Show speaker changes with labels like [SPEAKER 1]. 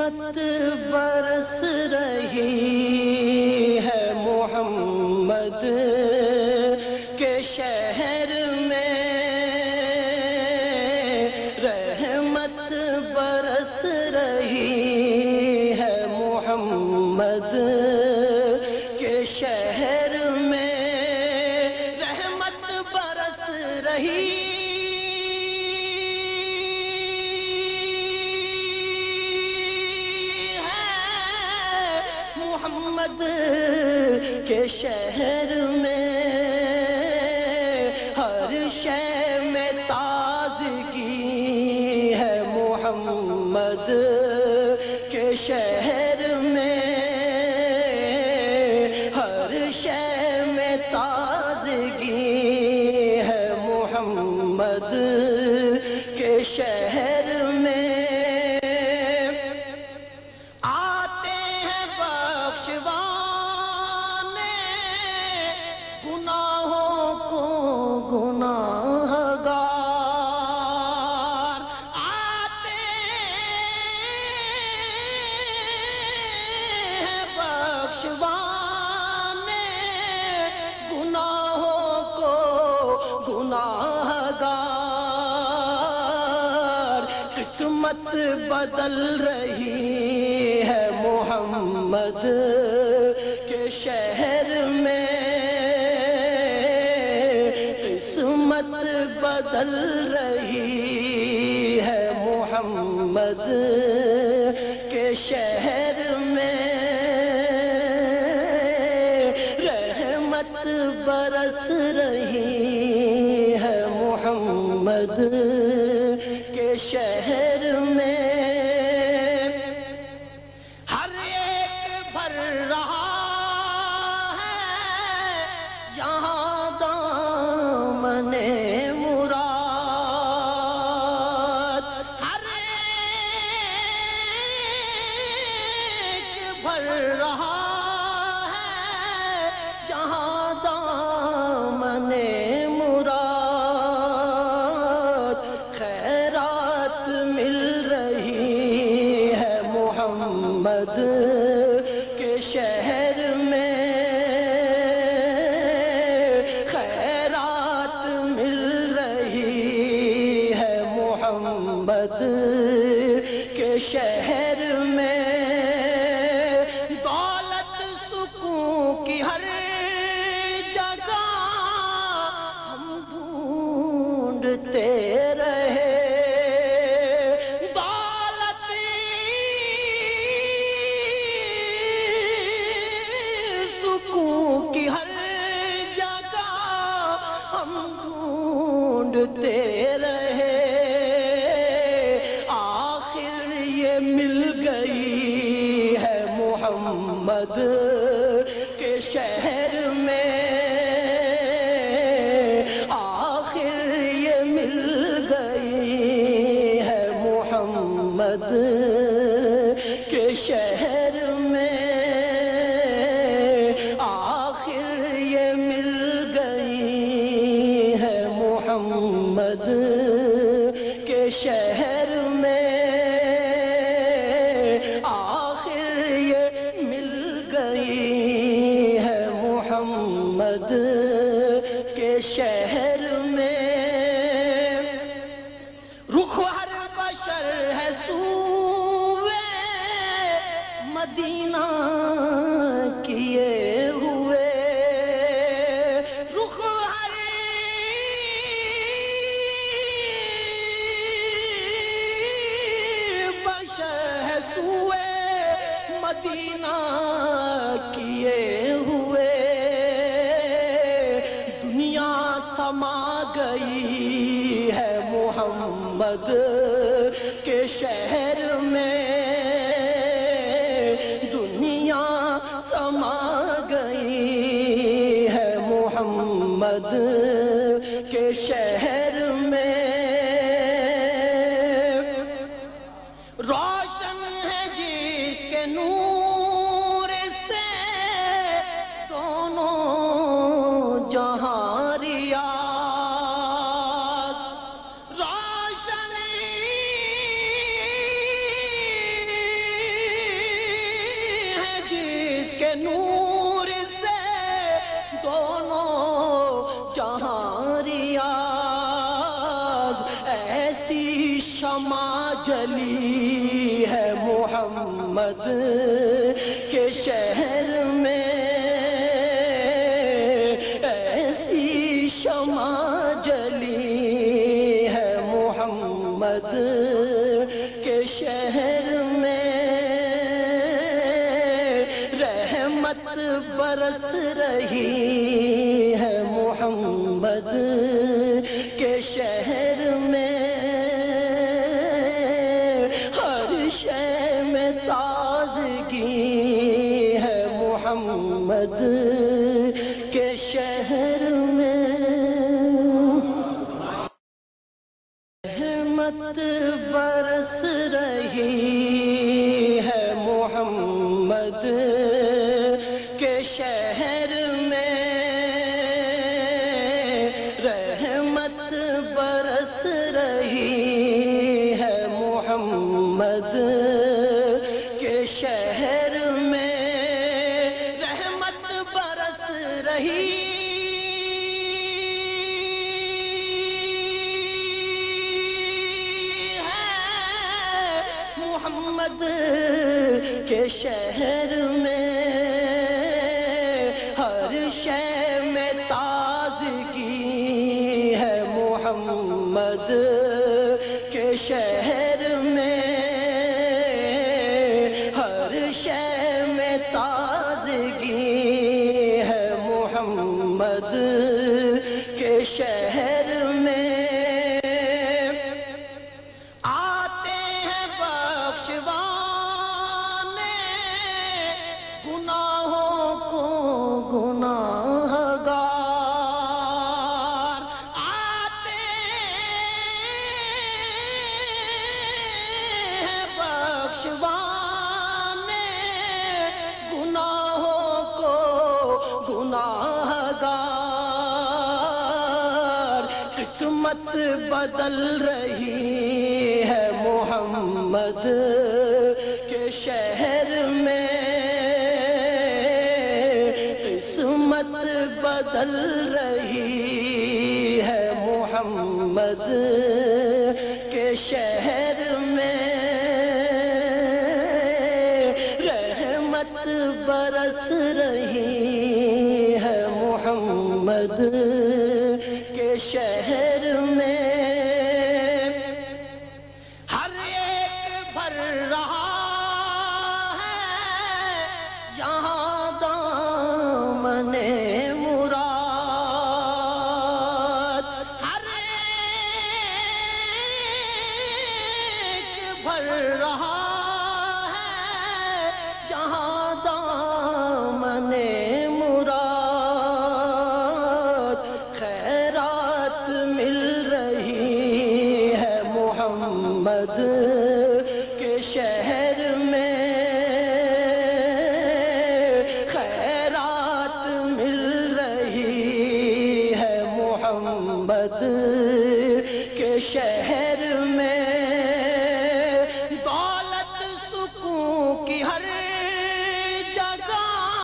[SPEAKER 1] رحمت برس رہی ہے محمد کے شہر میں، رحمت برس رہی ہے محمد کے شہر میں، رحمت برس رہی محمد کے شہر میں، ہر شے میں تازگی ہے محمد کے شہر میں، ہر شے میں تازگی ہے محمد کے شہر میں، گناہوں کو گناہگار آتے ہیں بخشوانے، گناہوں کو گناہگار، قسمت بدل رہی ہے محمد کے شہر میں، قسمت بدل رہی ہے محمد کے شہر میں، رحمت برس رہی ہے محمد کے شہر میں، ہر ایک بھر رہا ہے یہاں دامن مراد، ہر ایک بھر رہا ہے یہاں دامن مراد، خیرات مل رہی ہے محمد کے شہر میں، خیرات مل رہی ہے محمد کے شہر میں، دولت سکون کی ہر جگہ ہم ڈھونڈتے رہے، کی ہر جگہ ہم ڈھونڈتے رہے، آخر یہ مل گئی ہے محمد کے شہر میں، آخر یہ مل گئی ہے محمد کے شہر میں، محمد کے شہر میں، آخر یہ مل گئی ہے محمد کے شہر میں، رخ ہر بشر ہے سوئے مدینہ کیے ہوئے، رخ ہے سوئے مدینہ کیے ہوئے، دنیا سما گئی ہے محمد کے شہر میں، دنیا سما گئی ہے محمد کے شہر میں، روشن ہے جس کے نور سے دونوں جہاں ریاض، روشن نور سے دونوں جہاں ریاض، ایسی شمع جلی ہے محمد کے شہر میں، ایسی شمع جلی ہے محمد کے شہر میں، رحمت برس رہی ہے محمد کے شہر میں، ہر شے میں تازگی ہے محمد کے شہر میں، رحمت برس رہی ہے محمد کے شہر میں، رحمت برس رہی ہے محمد کے شہر میں، رحمت برس رہی محمد کے شہر میں، ہر شے میں تازگی ہے محمد کے شہر میں، ہر شے میں تازگی ہے محمد کے شہر میں، گناہوں کو گناہ گار آتے ہیں بخشوانے، گناہوں کو گناہ گار، قسمت بدل رہی ہے محمد کے شہر میں، قسمت بدل رہی ہے محمد کے شہر میں، رحمت برس رہی ہے محمد کے شہر میں، ہر ایک بھر رہا ہے یہاں دامن مراد، ہر ایک بھر رہا ہے یہاں دامن مراد، خیرات مل رہی ہے محمد کے شہر میں، خیرات مل رہی ہے محمد کے شہر